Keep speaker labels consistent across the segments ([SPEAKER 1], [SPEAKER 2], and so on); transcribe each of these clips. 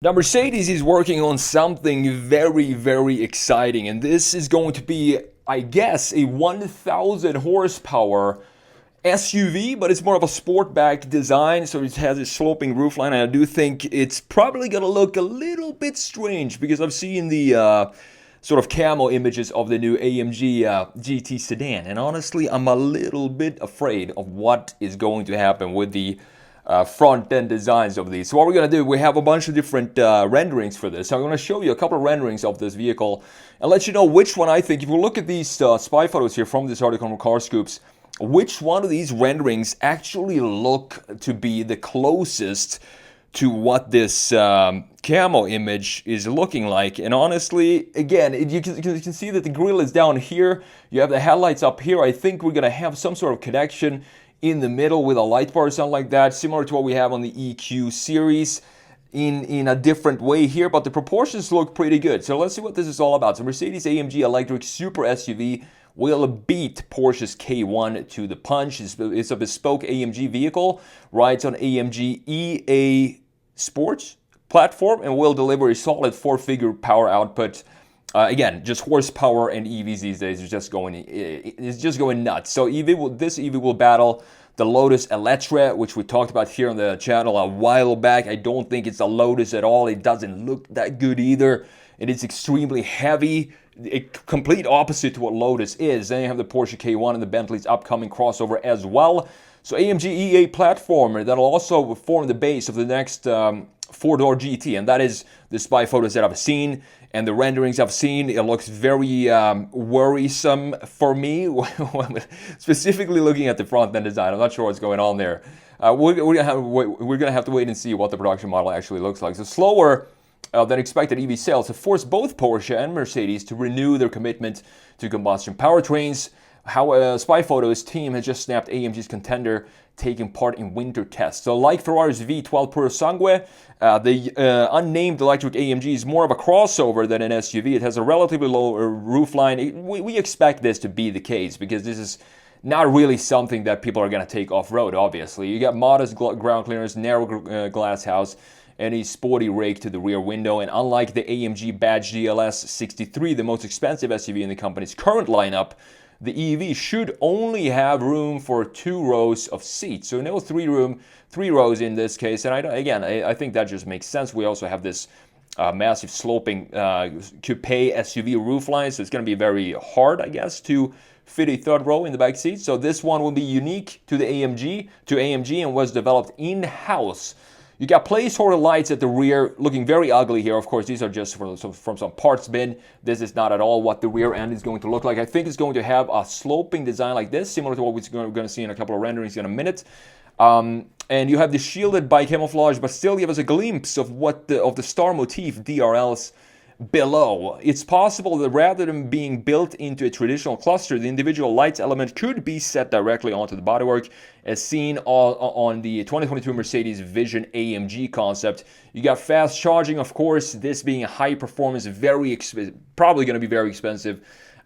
[SPEAKER 1] Now, Mercedes is working on something very, very exciting, and this is going to be, I guess, a 1,000 horsepower SUV, but it's more of a sportback design, so it has a sloping roofline, and I do think it's probably going to look a little bit strange because I've seen the sort of camo images of the new AMG GT sedan, and honestly, I'm a little bit afraid of what is going to happen with the front end designs of these. So what we're going to do, we have a bunch of different renderings for this. So I'm going to show you a couple of renderings of this vehicle and let you know which one I think. If you look at these spy photos here from this article from Car Scoops, which one of these renderings actually look to be the closest to what this camo image is looking like. And honestly, again, you can see that the grille is down here. You have the headlights up here. I think we're going to have some sort of connection in the middle with a light bar or something like that, similar to what we have on the EQ series in a different way here, but the proportions look pretty good. So let's see what this is all about. So Mercedes-AMG electric super SUV will beat Porsche's K1 to the punch. It's a bespoke AMG vehicle, rides on AMG EA Sports platform, and will deliver a solid four-figure power output. Again, just horsepower and EVs these days is just going nuts. So this EV will battle the Lotus Electra, which we talked about here on the channel a while back. I don't think it's a Lotus at all. It doesn't look that good either. It is extremely heavy, a complete opposite to what Lotus is. Then you have the Porsche K1 and the Bentley's upcoming crossover as well. So AMG EA platform that'll also form the base of the next four-door GT, and that is the spy photos that I've seen and the renderings I've seen. It looks very worrisome for me, specifically looking at the front end design. I'm not sure what's going on there. We're gonna have to wait and see what the production model actually looks like. So slower than expected EV sales have forced both Porsche and Mercedes to renew their commitment to combustion powertrains. How Spy Photos team has just snapped AMG's contender taking part in winter tests. So like Ferrari's V12 Puro Sangue, the unnamed electric AMG is more of a crossover than an SUV. It has a relatively low roofline. We expect this to be the case because this is not really something that people are going to take off-road, obviously. You got modest ground clearance, narrow glass house, and a sporty rake to the rear window. And unlike the AMG Badge GLS 63, the most expensive SUV in the company's current lineup, the EV should only have room for 2 rows of seats. So no 3 rows in this case. And I think that just makes sense. We also have this massive sloping coupe SUV roofline, so it's going to be very hard, I guess, to fit a 3rd row in the back seat. So this one will be unique to the AMG and was developed in-house. You got placeholder lights at the rear, looking very ugly here. Of course, these are just from some parts bin. This is not at all what the rear end is going to look like. I think it's going to have a sloping design like this, similar to what we're going to see in a couple of renderings in a minute. And you have the shielded by camouflage, but still give us a glimpse of the star motif DRLs below. It's possible that rather than being built into a traditional cluster, the individual lights element could be set directly onto the bodywork, as seen on the 2022 Mercedes Vision AMG concept. You got fast charging, of course, this being a high performance, probably going to be very expensive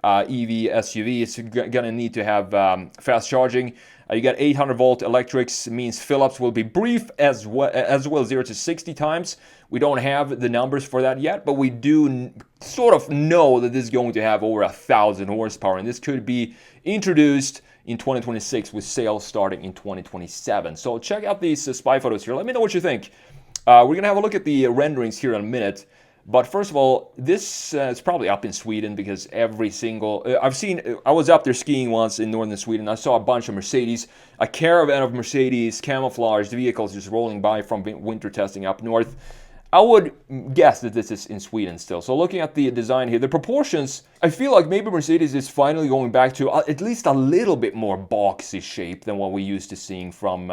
[SPEAKER 1] EV SUV. It's going to need to have fast charging. You got 800 volt electrics, means fill-ups will be brief as well 0 to 60 times. We don't have the numbers for that yet, but we do sort of know that this is going to have over 1,000 horsepower, and this could be introduced in 2026 with sales starting in 2027. So check out these spy photos here. Let me know what you think. We're going to have a look at the renderings here in a minute. But first of all, this is probably up in Sweden because every single... I was up there skiing once in northern Sweden. I saw a bunch of Mercedes, a caravan of Mercedes camouflaged vehicles just rolling by from winter testing up north. I would guess that this is in Sweden still. So looking at the design here, the proportions, I feel like maybe Mercedes is finally going back to at least a little bit more boxy shape than what we used to seeing from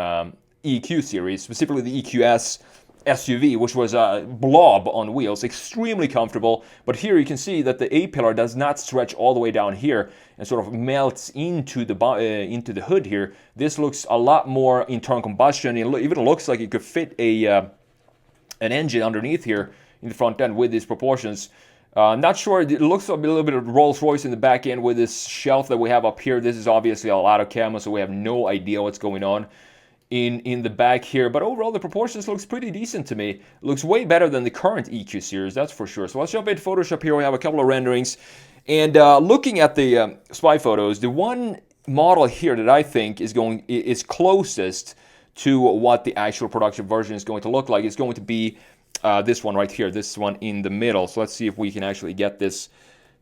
[SPEAKER 1] EQ series, specifically the EQS SUV, which was a blob on wheels, extremely comfortable. But here you can see that the A-pillar does not stretch all the way down here and sort of melts into the hood here. This looks a lot more internal combustion. It even looks like it could fit an engine underneath here in the front end with these proportions. Not sure, it looks a little bit of Rolls-Royce in the back end with this shelf that we have up here. This is obviously a lot of camo, so we have no idea what's going on in the back here. But overall, the proportions looks pretty decent to me. It looks way better than the current EQ series, that's for sure. So let's jump into Photoshop here. We have a couple of renderings. And looking at the spy photos, the one model here that I think is closest to what the actual production version is going to look like is going to be this one right here, this one in the middle. So let's see if we can actually get this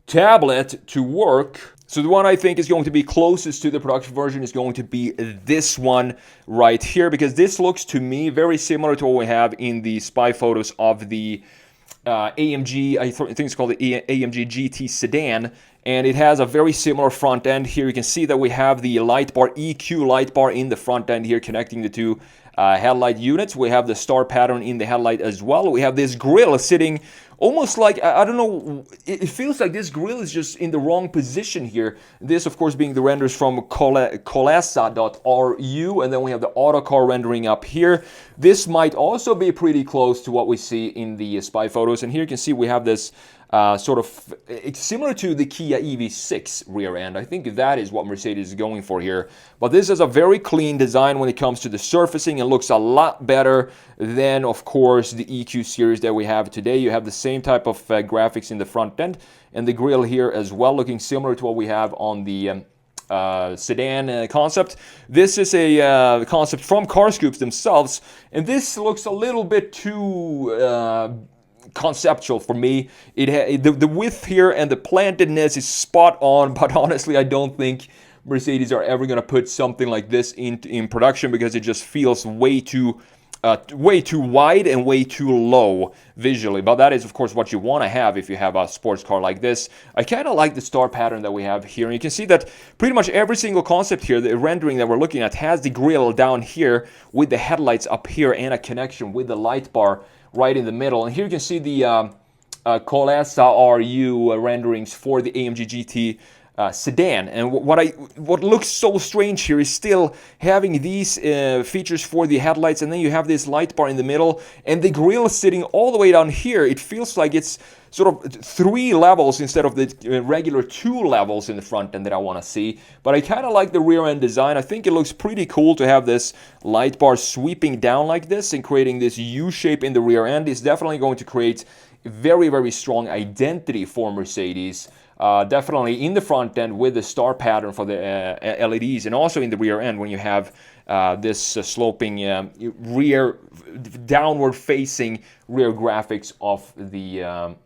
[SPEAKER 1] tablet to work. So the one I think is going to be closest to the production version is going to be this one right here, because this looks to me very similar to what we have in the spy photos of the AMG, I think it's called the AMG GT sedan, and it has a very similar front end here. You can see that we have the light bar, EQ light bar in the front end here connecting the two headlight units. We have the star pattern in the headlight as well. We have this grille sitting almost like, I don't know, it feels like this grille is just in the wrong position here. This, of course, being the renders from Kolesa.ru, and then we have the Autocar rendering up here. This might also be pretty close to what we see in the spy photos, and here you can see we have this sort of, it's similar to the Kia EV6 rear end. I think that is what Mercedes is going for here. But this is a very clean design when it comes to the surfacing. It looks a lot better than, of course, the EQ series that we have today. You have the same type of graphics in the front end, and the grille here as well, looking similar to what we have on the sedan concept. This is a concept from Car Scoops themselves, and this looks a little bit too conceptual for me. The width here and the plantedness is spot on, but honestly, I don't think Mercedes are ever going to put something like this in production, because it just feels way too wide and way too low visually. But that is, of course, what you want to have if you have a sports car like this. I kind of like the star pattern that we have here. And you can see that pretty much every single concept here, the rendering that we're looking at, has the grille down here with the headlights up here and a connection with the light bar right in the middle. And here you can see the Kolesa.ru renderings for the AMG GT sedan. And what looks so strange here is still having these features for the headlights, and then you have this light bar in the middle, and the grille sitting all the way down here. It feels like it's sort of 3 levels instead of the regular 2 levels in the front end that I want to see. But I kind of like the rear end design. I think it looks pretty cool to have this light bar sweeping down like this and creating this U shape in the rear end. It's definitely going to create a very, very strong identity for Mercedes. Definitely in the front end with the star pattern for the LEDs, and also in the rear end when you have this sloping rear, downward facing rear graphics of the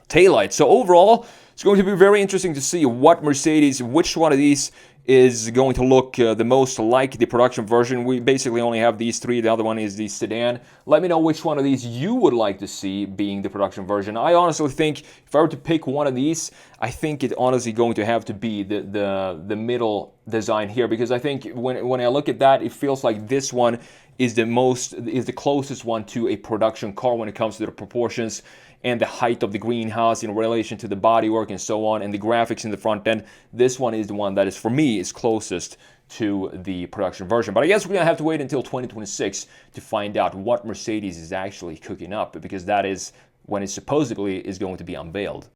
[SPEAKER 1] taillight. So overall, it's going to be very interesting to see what Mercedes, which one of these is going to look the most like the production version. We basically only have these 3. The other one is the sedan. Let me know which one of these you would like to see being the production version. I honestly think if I were to pick one of these, I think it's honestly going to have to be the middle design here, because I think when I look at that, it feels like this one is the closest one to a production car when it comes to the proportions and the height of the greenhouse in relation to the bodywork and so on, and the graphics in the front end. This one is the one that is, for me, is closest to the production version. But I guess we're going to have to wait until 2026 to find out what Mercedes is actually cooking up, because that is when it supposedly is going to be unveiled.